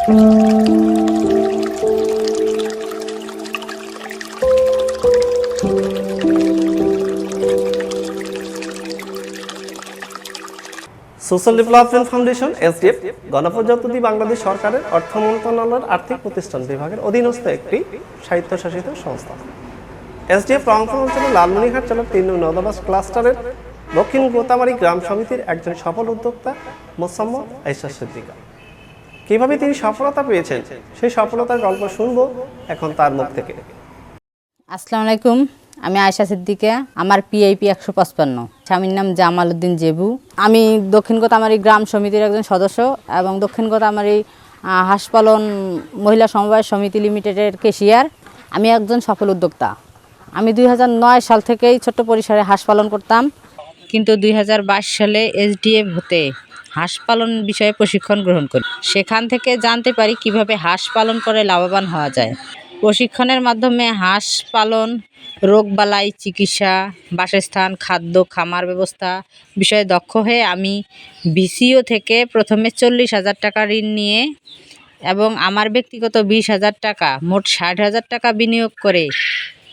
Social development foundation SDF গণপ্রজাতন্ত্রী বাংলাদেশ সরকারের অর্থ মন্ত্রণালয়ের আর্থিক প্রতিষ্ঠান বিভাগের অধীনস্থ একটি স্বায়ত্তশাসিত সংস্থা। এসডিএফ রংপুর অঞ্চলের লালমনিরহাট জেলার ৩ নং নওদাবাস ক্লাস্টারের দক্ষিণ গোতামারি গ্রাম সমিতির একজন সফল উদ্যোক্তা মোসাম্মদ আয়েশা সিদ্দিকা। কিভাবে তিনি সফলতা পেয়েছেন সেই সফলতার গল্প শুনবো এখন তার মুখ থেকে। আসসালামু আলাইকুম, আমি আয়েশা সিদ্দিকা। আমার পিআইপি ১৫৫, স্বামীর নাম জামাল উদ্দিন জেবু। আমি দক্ষিণ গোতামারি গ্রাম সমিতির একজন সদস্য এবং দক্ষিণ গোতামারি হাঁস পালন মহিলা সমবায় সমিতি লিমিটেডের ক্যাশিয়ার। আমি একজন সফল উদ্যোক্তা। আমি ২০০৯ সাল থেকেই ছোট্ট পরিসরে হাঁস পালন করতাম, কিন্তু ২০২২ সালে এসডিএফ হতে হাঁস পালন বিষয়ে প্রশিক্ষণ গ্রহণ করি। সেখান থেকে জানতে পারি কিভাবে হাঁস পালন করে লাভবান হওয়া যায়। প্রশিক্ষণের মাধ্যমে হাঁস পালন, রোগবালাই চিকিৎসা, বাসস্থান, খাদ্য, খামার ব্যবস্থা বিষয়ে দক্ষ হয়ে আমি বিসিও থেকে প্রথমে ৪০,০০০ টাকা ঋণ নিয়ে এবং আমার ব্যক্তিগত ২০,০০০ টাকা, মোট ৬০,০০০ টাকা বিনিয়োগ করে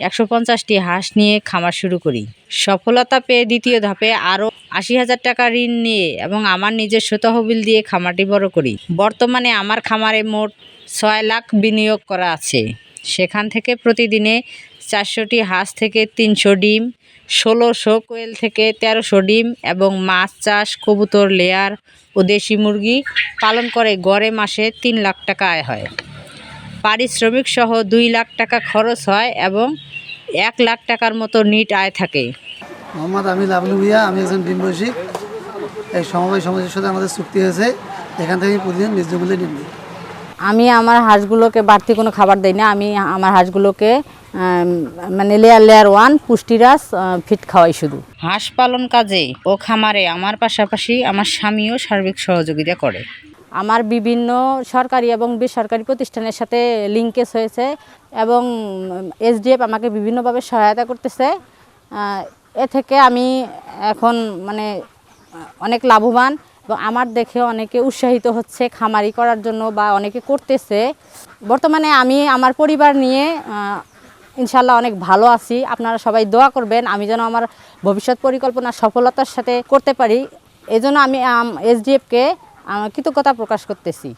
১৫০টি হাঁস নিয়ে খামার শুরু করি। সফলতা পেয়ে দ্বিতীয় ধাপে আরও ৮০,০০০ টাকা ঋণ নিয়ে এবং আমার নিজস্ব তহবিল দিয়ে খামারটি বড় করি। বর্তমানে আমার খামারে মোট ৬ লাখ বিনিয়োগ করা আছে। সেখান থেকে প্রতিদিনে ৪০০টি হাঁস থেকে ৩০০ ডিম, ১৬০০ কোয়েল থেকে ১৩০০ ডিম এবং মাছ চাষ, কবুতর, লেয়ার ও দেশি মুরগি পালন করে গড়ে মাসে ৩ লাখ টাকা আয় হয়। পারিশ্রমিক সহ ২ লাখ টাকা খরচ হয় এবং ১ লাখ টাকার মতো নিট আয় থাকে। মোহাম্মদ আমির লাবলু ভুইয়া, আমি একজন ডিম বৈশিক। এই সমবায় সমিতির সাথে আমাদের চুক্তি হয়েছে, এখান থেকে প্রতিদিন ন্যায্য মূল্যে ডিম দিই। আমি আমার হাঁসগুলোকে বাড়তি কোনো খাবার দিই না। আমি আমার হাঁসগুলোকে মানে লেয়ার 1 পুষ্টিরাস ফিট খাওয়াই শুধু। হাঁস পালন কাজে ও খামারে আমার পাশাপাশি আমার স্বামীও সার্বিক সহযোগিতা করে। আমার বিভিন্ন সরকারি এবং বেসরকারি প্রতিষ্ঠানের সাথে লিঙ্কেজ হয়েছে এবং এসডিএফ আমাকে বিভিন্নভাবে সহায়তা করতেছে। এ থেকে আমি এখন মানে অনেক লাভবান এবং আমার দেখে অনেকে উৎসাহিত হচ্ছে খামারি করার জন্য বা অনেকে করতেছে। বর্তমানে আমি আমার পরিবার নিয়ে ইনশাল্লাহ অনেক ভালো আছি। আপনারা সবাই দোয়া করবেন আমি যেন আমার ভবিষ্যৎ পরিকল্পনা সফলতার সাথে করতে পারি। এজন্য আমি এসডিএফকে কৃতজ্ঞতা প্রকাশ করতেছি।